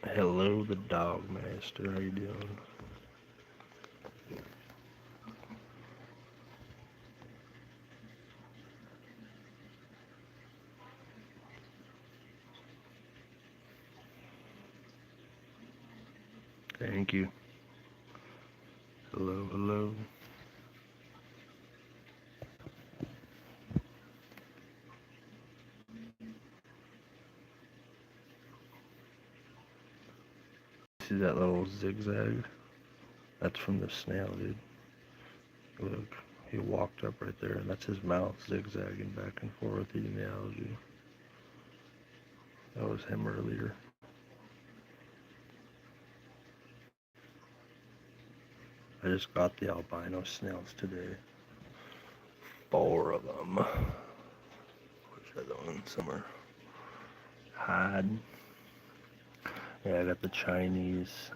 Hello, the dog master. How you doing? Thank you. Hello, hello. See that little zigzag? That's from the snail, dude. Look, he walked up right there, and that's his mouth zigzagging back and forth eating the algae. That was him earlier. I just got the albino snails today. 4 of them. Where's the other one? Somewhere. Hide. Yeah, I got the Chinese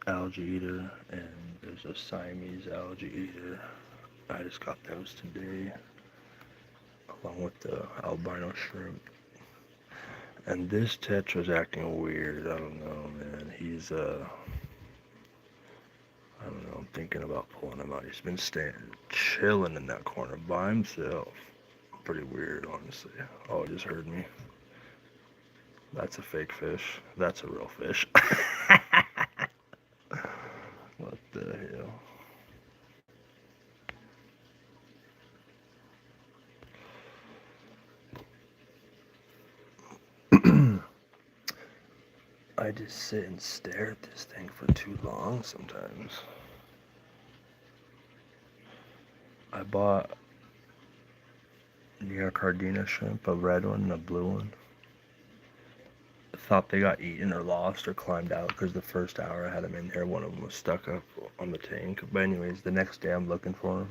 algae eater, and there's a Siamese algae eater. I just got those today, along with the albino shrimp. And this tetra's acting weird. I don't know, man. He's I don't know. I'm thinking about pulling him out. He's been staying, chilling in that corner by himself. Pretty weird, honestly. Oh, it just heard me. That's a fake fish. That's a real fish. What the hell? I just sit and stare at this thing for too long sometimes. I bought Neocardina shrimp, a red one and a blue one. I thought they got eaten or lost or climbed out because the first hour I had them in there, one of them was stuck up on the tank. But anyways, the next day I'm looking for them.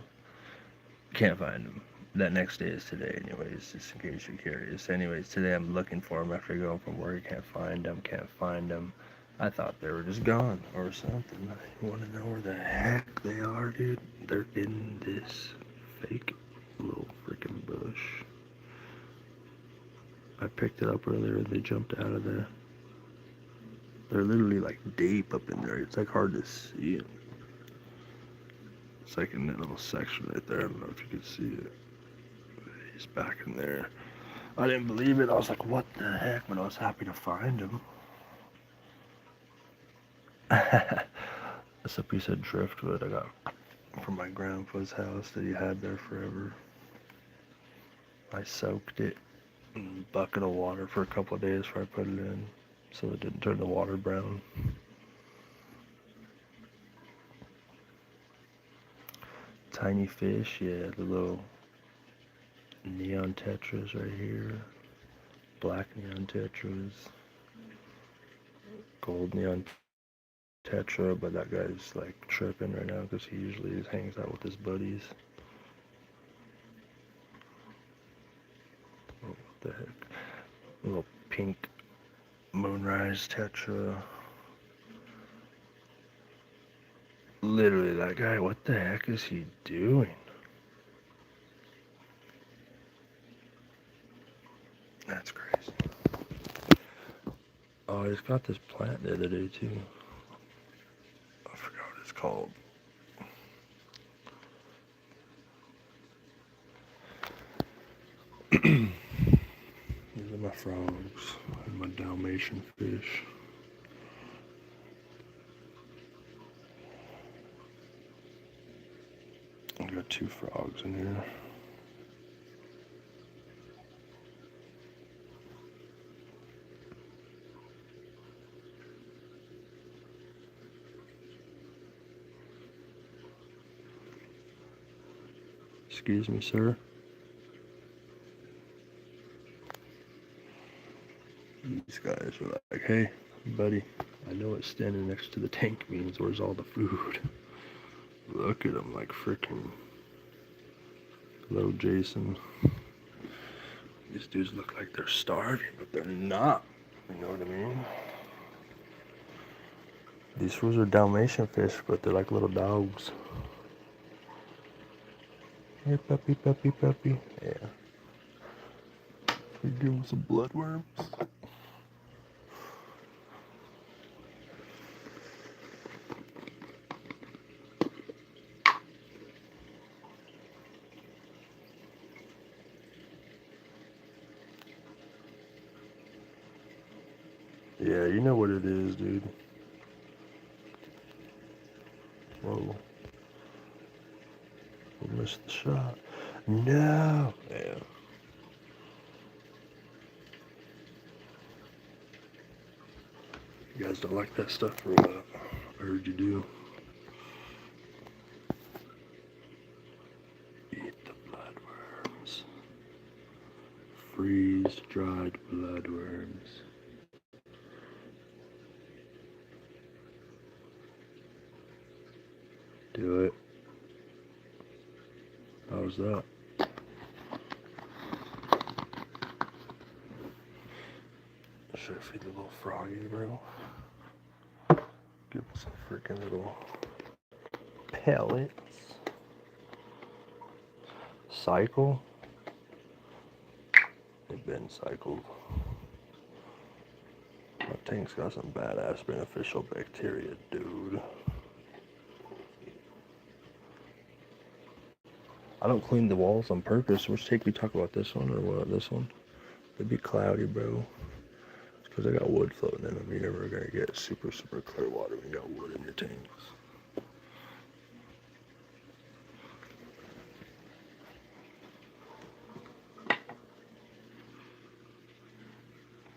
Can't find them. That next day is today, anyways, just in case you're curious. Anyways, today I'm looking for them after going from work. Can't find them, can't find them. I thought they were just gone or something. You want to know where the heck they are, dude? They're in this fake little freaking bush. I picked it up earlier and they jumped out of there. They're literally like deep up in there. It's like hard to see it. It's like in that little section right there. I don't know if you can see it. He's back in there. I didn't believe it. I was like, what the heck? But I was happy to find him. That's a piece of driftwood I got from my grandpa's house that he had there forever. I soaked it in a bucket of water for a couple of days before I put it in so it didn't turn the water brown. Tiny fish, yeah, the little neon tetras right here. Black neon tetras. Gold neon tetra, but that guy's like tripping right now because he usually hangs out with his buddies. Oh, what the heck? A little pink moonrise tetra. Literally, that guy, what the heck is he doing? That's crazy. Oh, he's got this plant the other day too. I forgot what it's called. These are my frogs and my Dalmatian fish. I got 2 frogs in here. Excuse me, sir. These guys are like, hey, buddy, I know what standing next to the tank means. Where's all the food? Look at them like freaking. Hello, Jason. These dudes look like they're starving, but they're not. You know what I mean? These fools are Dalmatian fish, but they're like little dogs. Hey, puppy, puppy, puppy. Yeah. You give them some bloodworms. Yeah, you know what it is, dude. Whoa. We missed the shot. No! Yeah. You guys don't like that stuff or what? I heard you do. Eat the bloodworms. Freeze-dried bloodworms. Do it. How's that? Should I feed the little froggy, bro? Give him some freaking little pellets. Cycle? They've been cycled. My tank's got some badass beneficial bacteria, dude. I don't clean the walls on purpose. Which take we talk about this one or what? This one? It'd be cloudy, bro. It's because I got wood floating in them. You're never gonna get super, super clear water when you got wood in your tanks.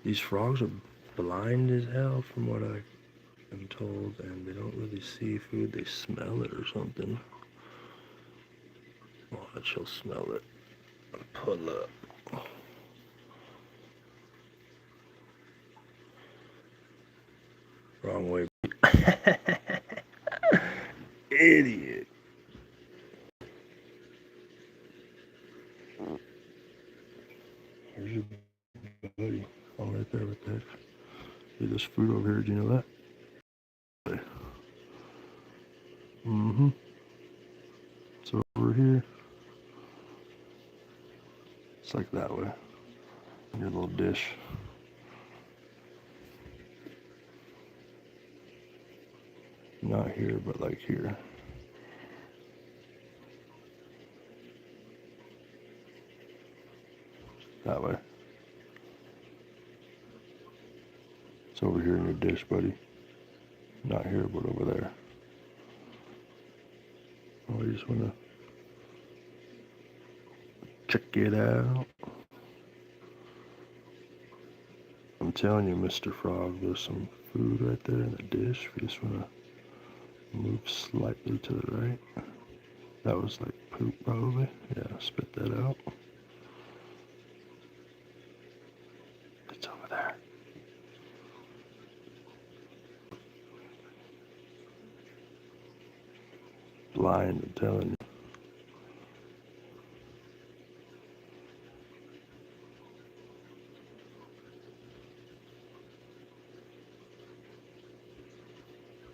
These frogs are blind as hell from what I am told, and they don't really see food. They smell it or something. Watch, he'll smell it and pull up. Wrong way. Idiot. Here's your buddy. Oh, right there with that. See this food over here, do you know that? Mm-hmm. It's over here. It's like that way. In your little dish. Not here, but like here. That way. It's over here in your dish, buddy. Not here, but over there. Oh, you just want to check it out. I'm telling you, Mr. Frog, there's some food right there in the dish. If you just want to move slightly to the right. That was like poop, probably. Yeah, spit that out. It's over there. Blind, I'm telling you.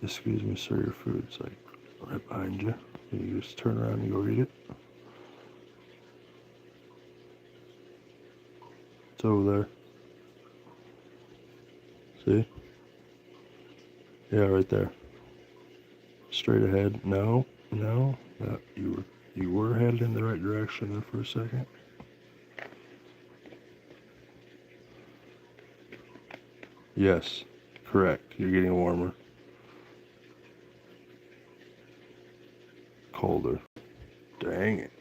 Excuse me, sir, your food's like right behind you. You just turn around and go eat it. It's over there. See? Yeah, right there. Straight ahead. No, no. You were headed in the right direction there for a second. Yes, correct. You're getting warmer. Colder. Dang it.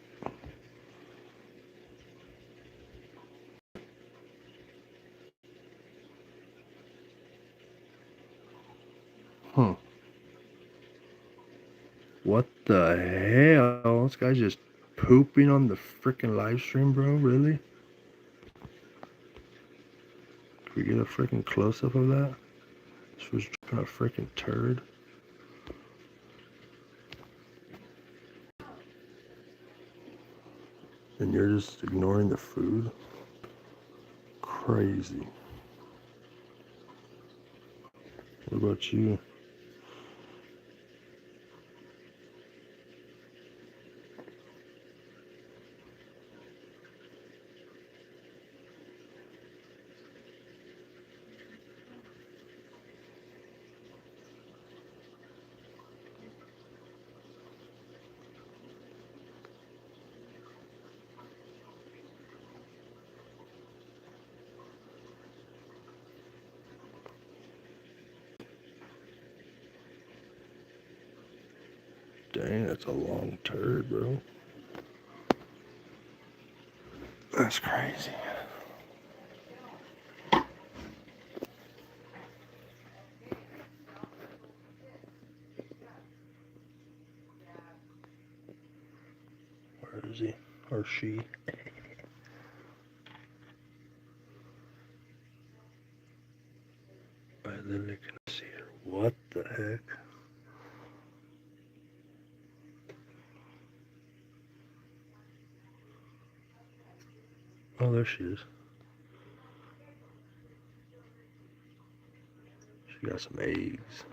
Huh. What the hell? This guy's just pooping on the freaking live stream, bro? Really? Can we get a freaking close-up of that? This was dripping a freaking turd. And you're just ignoring the food? Crazy. What about you? Dang, that's a long turd, bro. That's crazy. Where is he? Or she? I literally can see her. What the heck? Oh, there she is. She got some eggs.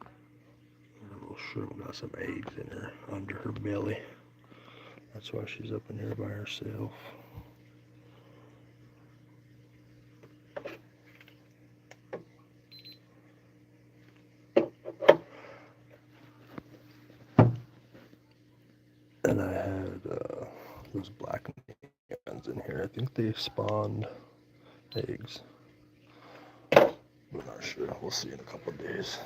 The little shrimp got some eggs in her, under her belly. That's why she's up in here by herself. And I had those black ones in here. I think they spawned eggs. I'm not sure. We'll see in a couple of days.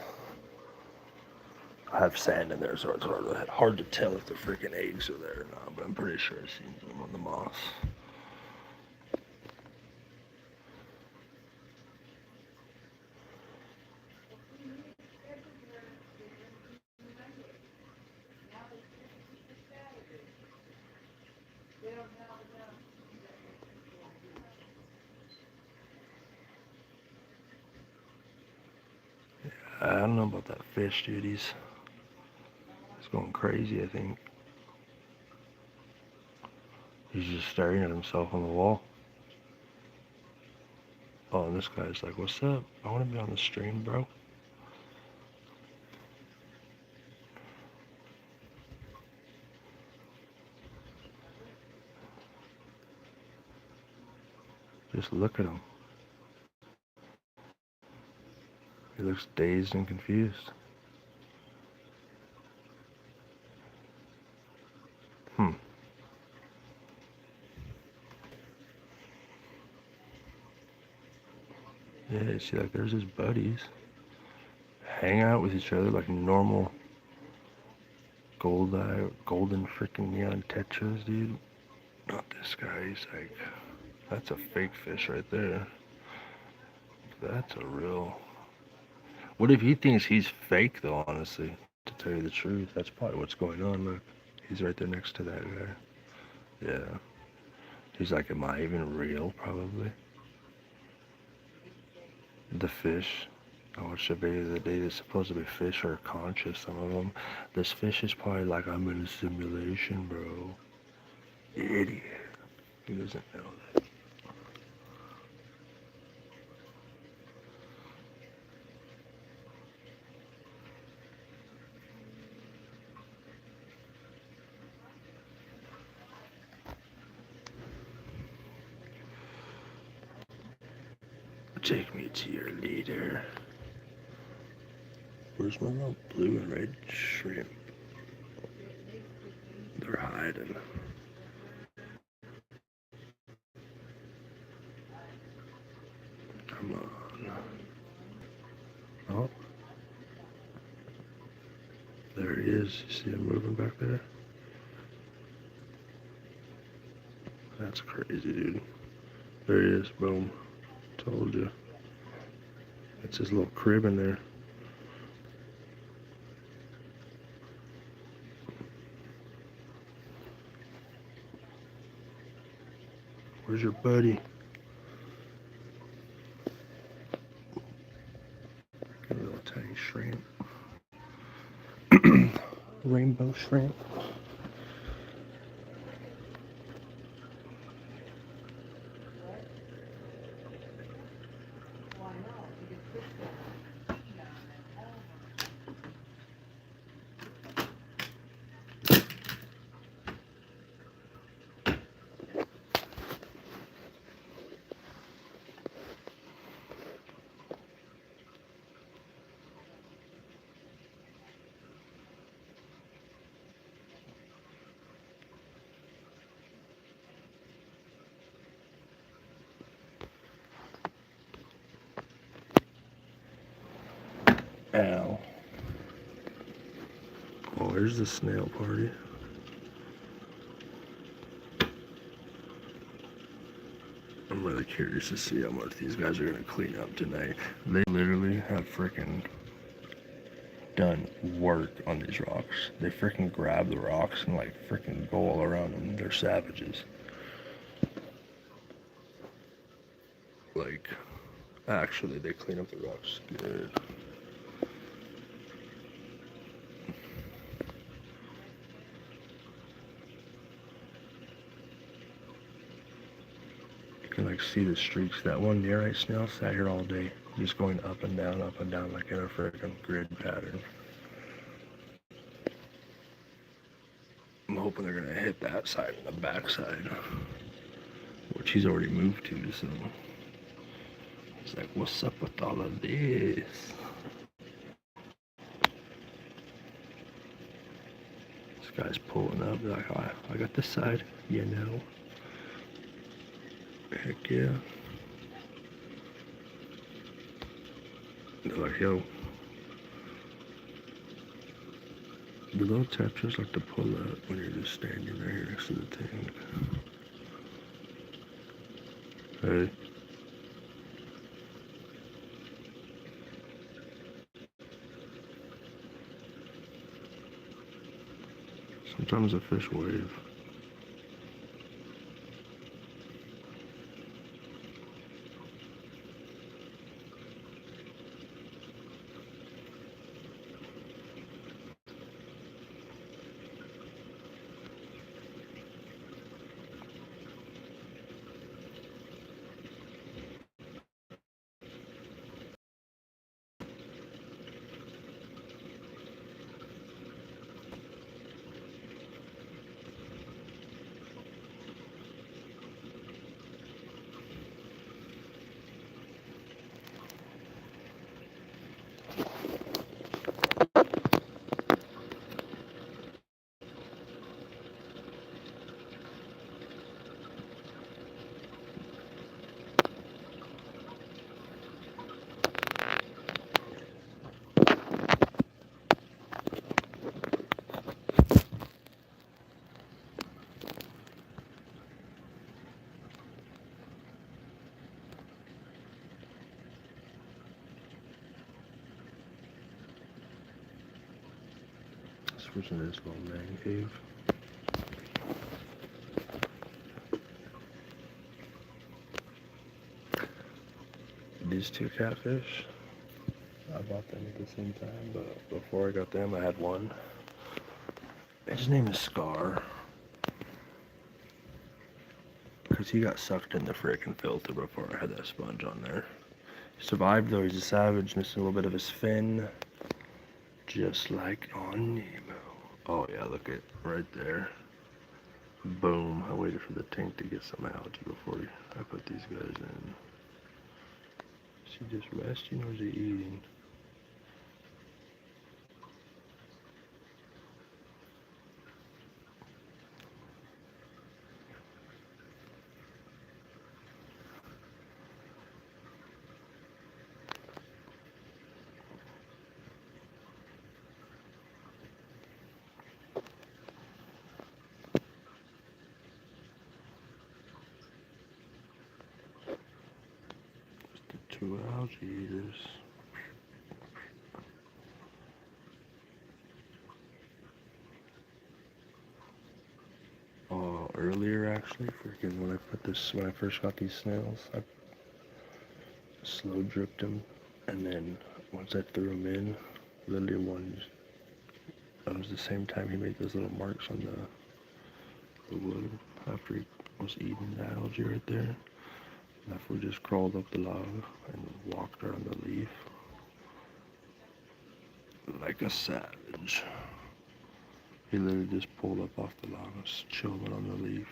I have sand in there, so it's hard to tell if the freaking eggs are there or not, but I'm pretty sure I've seen them on the moss. I don't know about that fish, dude. He's going crazy, I think. He's just staring at himself on the wall. Oh, and this guy's like, what's up? I want to be on the stream, bro. Just look at him. He looks dazed and confused. Yeah, see, like, there's his buddies. Hang out with each other like normal golden freaking neon tetras, dude. Not this guy. He's like, that's a fake fish right there. That's a real... What if he thinks he's fake, though, honestly? To tell you the truth, that's probably what's going on. Look, he's right there next to that guy. Yeah. He's like, am I even real? Probably. The fish. I watched a video the other day that supposedly fish are conscious, some of them. This fish is probably like, I'm in a simulation, bro. Idiot. He doesn't know that. Take me to your leader. Where's my little blue and red shrimp? They're hiding. Come on. Oh. There he is. You see him moving back there? That's crazy, dude. There he is. Boom. Told you. It's his little crib in there. Where's your buddy? A little tiny shrimp. Rainbow shrimp. Ow. here's the snail party. I'm really curious to see how much these guys are gonna clean up tonight. They literally have freaking done work on these rocks. They freaking grab the rocks and like freaking go all around them. They're savages. Like, actually, they clean up the rocks good. You can like see the streaks. That one nearite snail sat here all day, just going up and down, like in a freaking grid pattern. I'm hoping they're gonna hit that side and the back side, which he's already moved to, so he's like, what's up with all of this? This guy's pulling up, like, oh, I got this side, you know. Heck yeah. They're like, yo. The little tetras like to pull up when you're just standing right here next to the tank. Hey. Sometimes a fish wave. Switching to this little man cave. These two catfish, I bought them at the same time, but before I got them, I had one. His name is Scar. Because he got sucked in the frickin' filter before I had that sponge on there. He survived though, he's a savage, missing a little bit of his fin. Just like on Nemo. Oh yeah, look at right there. Boom. I waited for the tank to get some algae before I put these guys in. Is he just resting or is he eating? Two algae eaters. Earlier actually, freaking when I first got these snails, I slow dripped them, and then once I threw them in, literally that was the same time he made those little marks on the wood after he was eating the algae right there. That fool just crawled up the log and walked around the leaf like a savage. He literally just pulled up off the log and was chilling on the leaf.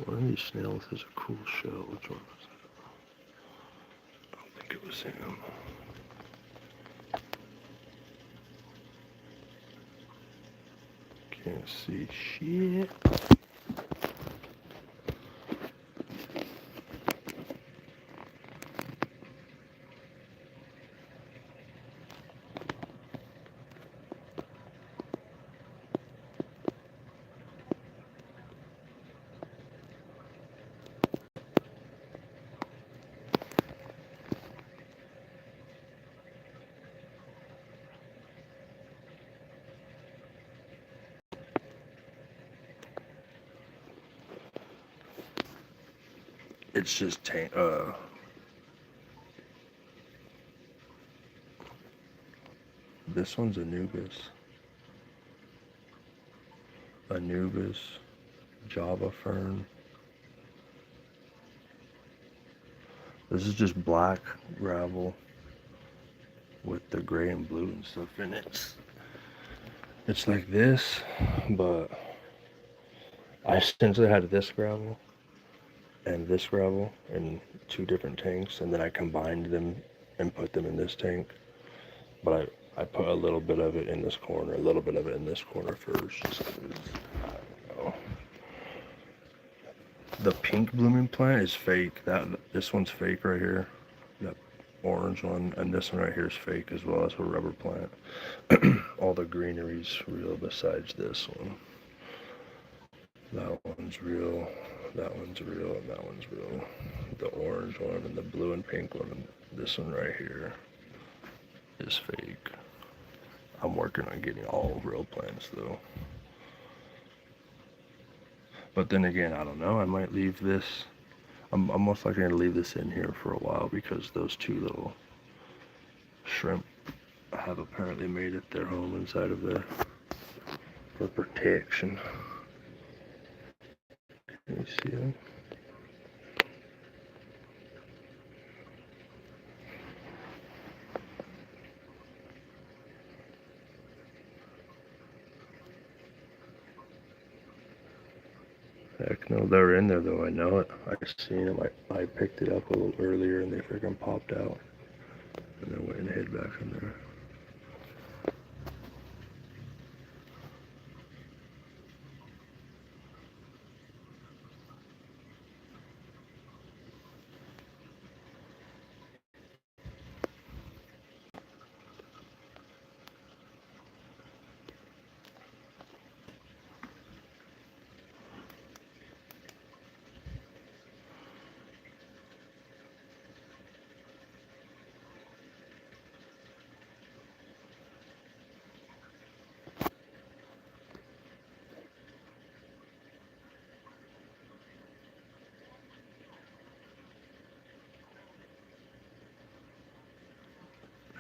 One of these snails has a cool shell. Which one was that? I don't think it was him. Can't see shit. It's just this one's Anubis, Java Fern. This is just black gravel with the gray and blue and stuff in it. It's like this, but I essentially had this gravel and this gravel in two different tanks, and then I combined them and put them in this tank. But I put a little bit of it in this corner, a little bit of it in this corner first, just 'cause, I don't know. The pink blooming plant is fake. This one's fake right here. That orange one, and this one right here is fake as well. As a rubber plant. All the greenery's real besides this one. That one's real, that one's real, and that one's real. The orange one and the blue and pink one, and this one right here is fake. I'm working on getting all real plants though. But then again, I don't know, I might leave this, I'm most likely going to leave this in here for a while because those two little shrimp have apparently made it their home inside of there for protection. Can you see them? Heck no, they're in there though, I know it. I seen them, I picked it up a little earlier and they freaking popped out. And then went and hid back in there.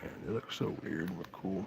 Man, they look so weird but cool.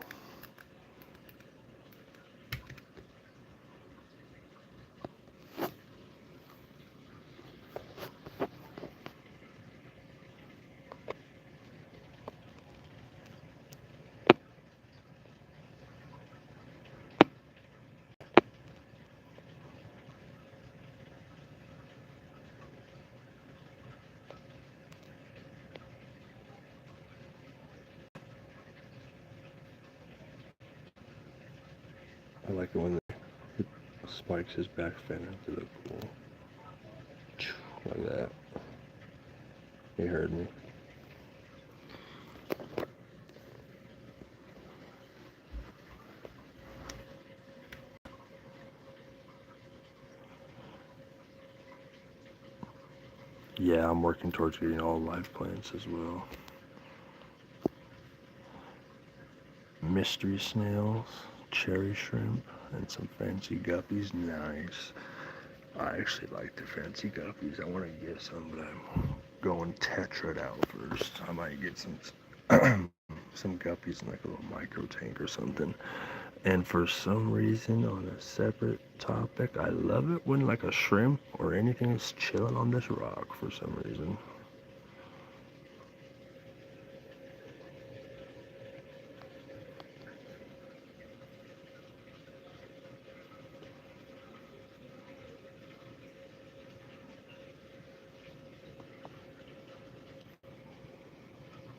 I like it when it spikes his back fin into the pool. Like that. He heard me. Yeah, I'm working towards getting all live plants as well. Mystery snails, cherry shrimp, and some fancy guppies. Nice. I actually like the fancy guppies. I want to get some, but I'm going tetrad out first. I might get some some guppies in like a little micro tank or something. And for some reason, on a separate topic, I love it when like a shrimp or anything is chilling on this rock for some reason.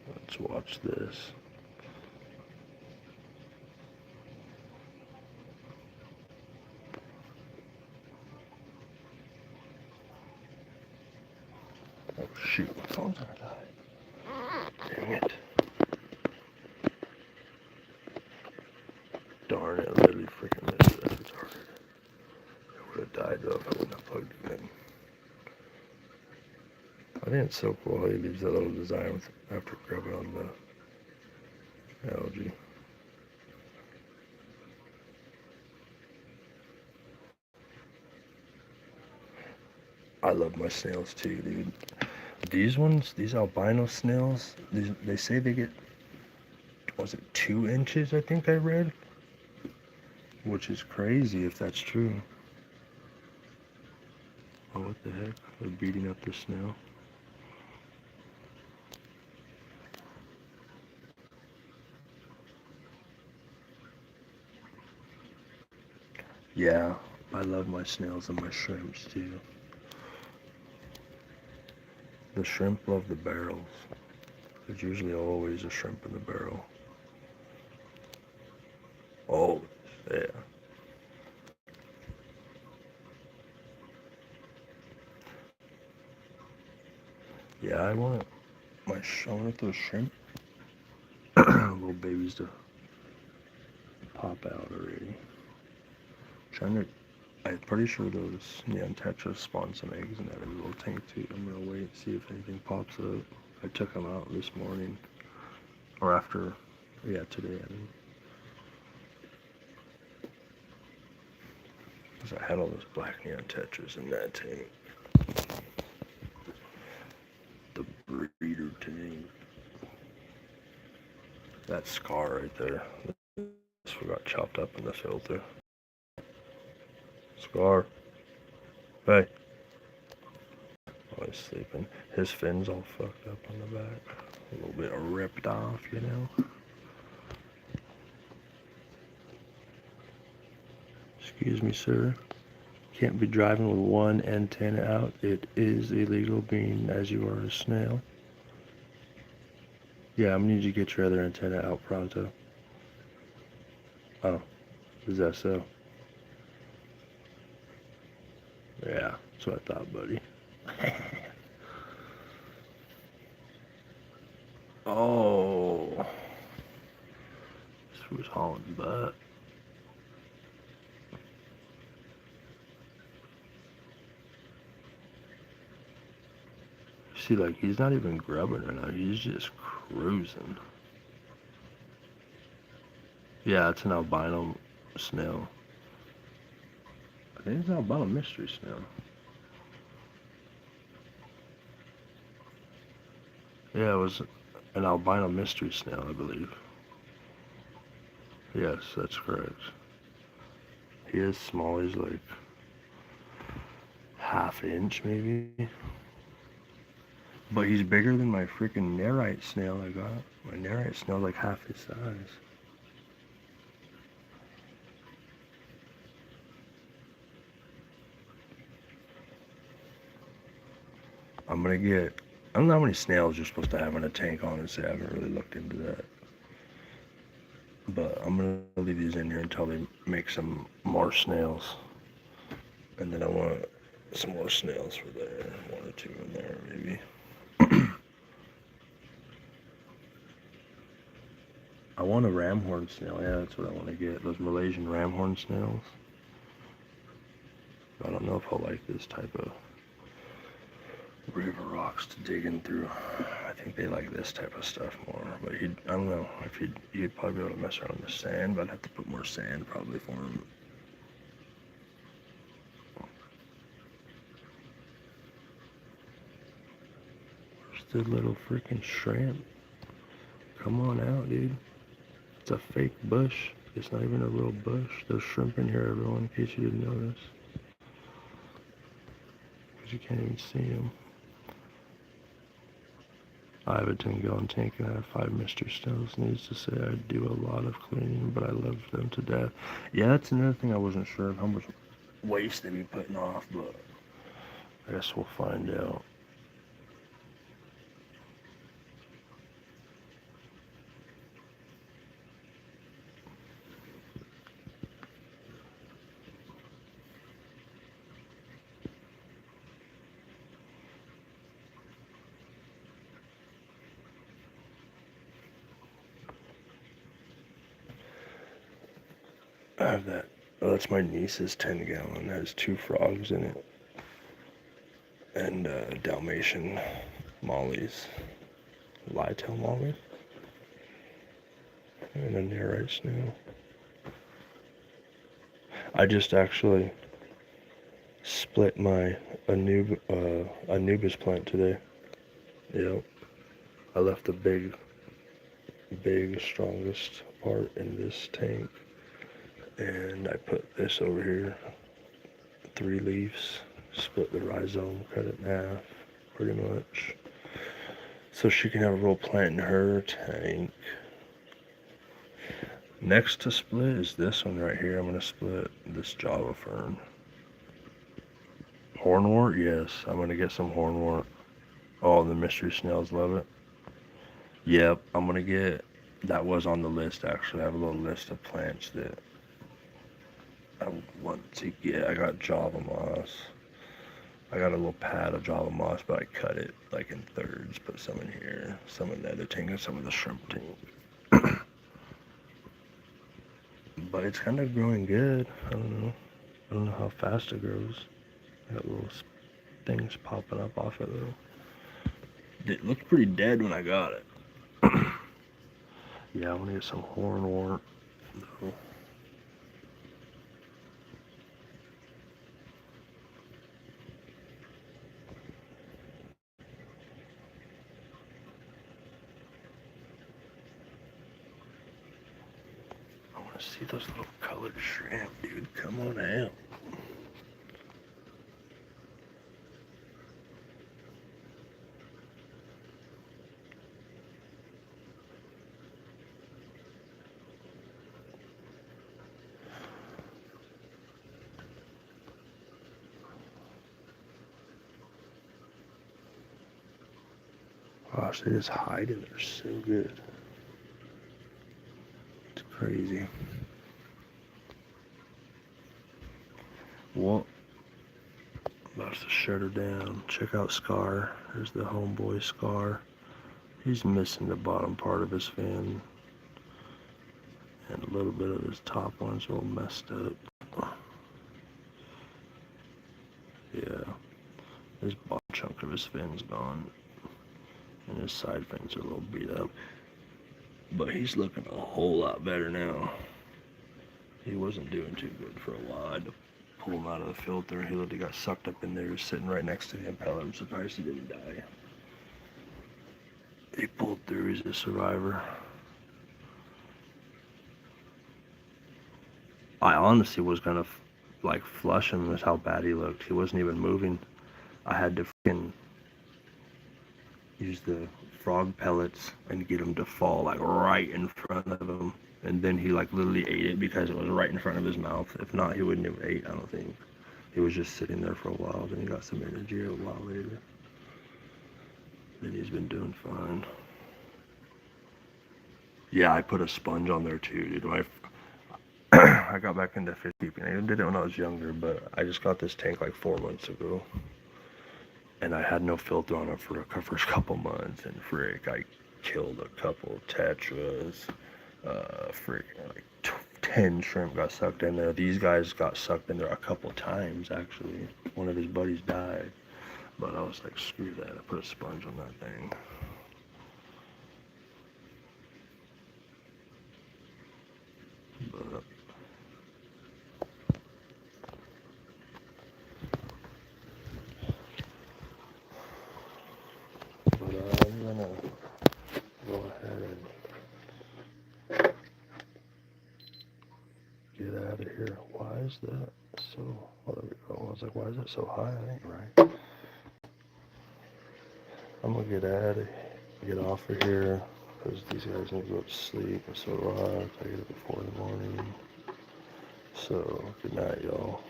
Let's watch this. Oh shoot, my phone's gonna die. Dang it. Darn it, literally freaking missed it. That's retarded. It would have died though if I wouldn't have plugged it in. I think it's so cool how he leaves that little design with, after grabbing on the algae. I love my snails too, dude. these ones, these albino snails, they say they get, was it 2 inches, I think I read? Which is crazy if that's true. Oh, what the heck? They're beating up the snail. Yeah, I love my snails and my shrimps too. The shrimp love the barrels. There's usually always a shrimp in the barrel. Oh, yeah. Yeah, I want those shrimp little babies to pop out already. I'm pretty sure those neon tetras spawn some eggs in that little tank too. I'm gonna wait and see if anything pops up. I took them out this morning, or after, yeah, today. I mean, because I had all those black neon tetras in that tank. The breeder tank. That scar right there. This got chopped up in the filter. Scar. Hey. Oh, he's sleeping. His fin's all fucked up on the back. A little bit ripped off, you know. Excuse me, sir. Can't be driving with one antenna out. It is illegal being as you are a snail. Yeah, I'm gonna need you to get your other antenna out pronto. Oh, is that so? Yeah, that's what I thought, buddy. Oh, this was hauling butt. See, like, he's not even grubbing right now. He's just cruising. Yeah, it's an albino snail. I think it's an albino mystery snail. Yeah, it was an albino mystery snail, I believe. Yes, that's correct. He is small. He's like ½ inch, maybe. But he's bigger than my freaking nerite snail I got. My nerite snail's like half his size. I don't know how many snails you're supposed to have in a tank, honestly. I haven't really looked into that. But I'm going to leave these in here until they make some more snails. And then I want some more snails for there. 1 or 2 in there, maybe. I want a ramhorn snail. Yeah, that's what I want to get. Those Malaysian ramhorn snails. I don't know if I'll like this type of river rocks to dig in through. I think they like this type of stuff more. But I don't know if he'd probably be able to mess around in the sand, but I'd have to put more sand probably for him. Where's the little freaking shrimp? Come on out, dude. It's a fake bush. It's not even a real bush. There's shrimp in here, everyone, in case you didn't notice. Because you can't even see them. I have a 10-gallon tank and I have 5 mystery snails. Needs to say I do a lot of cleaning, but I love them to death. Yeah, that's another thing I wasn't sure of how much waste they'd be putting off, but I guess we'll find out. I have that. Oh, that's my niece's 10-gallon. It has 2 frogs in it. And Dalmatian mollies. Lytail molly. And a nerite snail. I just actually split my Anubis plant today. Yep. I left the big, strongest part in this tank. And I put this over here. 3 leaves. Split the rhizome, cut it in half, pretty much. So she can have a little plant in her tank. Next to split is this one right here. I'm going to split this Java fern. Hornwort? Yes, I'm going to get some hornwort. Oh, the mystery snails love it. Yep, I'm going to get... That was on the list, actually. I have a little list of plants that I want to get. I got Java moss. I got a little pad of Java moss, but I cut it like in thirds. Put some in here, some in the other tank, and some in the shrimp tank. But it's kind of growing good. I don't know how fast it grows. I got little things popping up off it though. It looked pretty dead when I got it. Yeah, I want to get some hornwort though. I want to see those little colored shrimp, dude. Come on out. Gosh, they just hide in there so good. It's crazy. Well, I'm about to shut her down. Check out Scar. There's the homeboy Scar. He's missing the bottom part of his fin. And a little bit of his top one's all messed up. Yeah. This bottom chunk of his fin's gone. And his side fins are a little beat up. But he's looking a whole lot better now. He wasn't doing too good for a while. I had to pull him out of the filter. He literally got sucked up in there. He was sitting right next to the impeller. I'm surprised he didn't die. He pulled through. He's a survivor. I honestly was gonna like flush him with how bad he looked. He wasn't even moving. I had to freaking use the frog pellets and get him to fall like right in front of him. And then he like literally ate it because it was right in front of his mouth. If not, he wouldn't have ate, I don't think. He was just sitting there for a while. Then he got some energy a while later. Then he's been doing fine. Yeah, I put a sponge on there too, dude. I got back into fish keeping. I did it when I was younger, but I just got this tank like 4 months ago. And I had no filter on it for the first couple months. And frick, I killed a couple of tetras. Like 10 shrimp got sucked in there. These guys got sucked in there a couple times, actually. One of his buddies died. But I was like, screw that. I put a sponge on that thing. But I'm gonna go ahead and get out of here. Why is that so? Oh, there we go. I was like, why is that so high? That ain't right. I'm gonna get off of here because these guys need to go to sleep, and so do I. I get up at 4 in the morning. So, good night, y'all.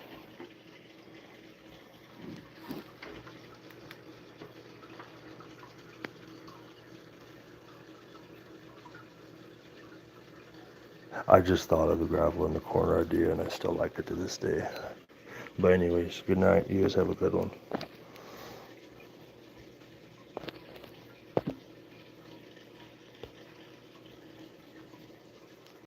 I just thought of the gravel in the corner idea, and I still like it to this day. But anyways, good night. You guys have a good one.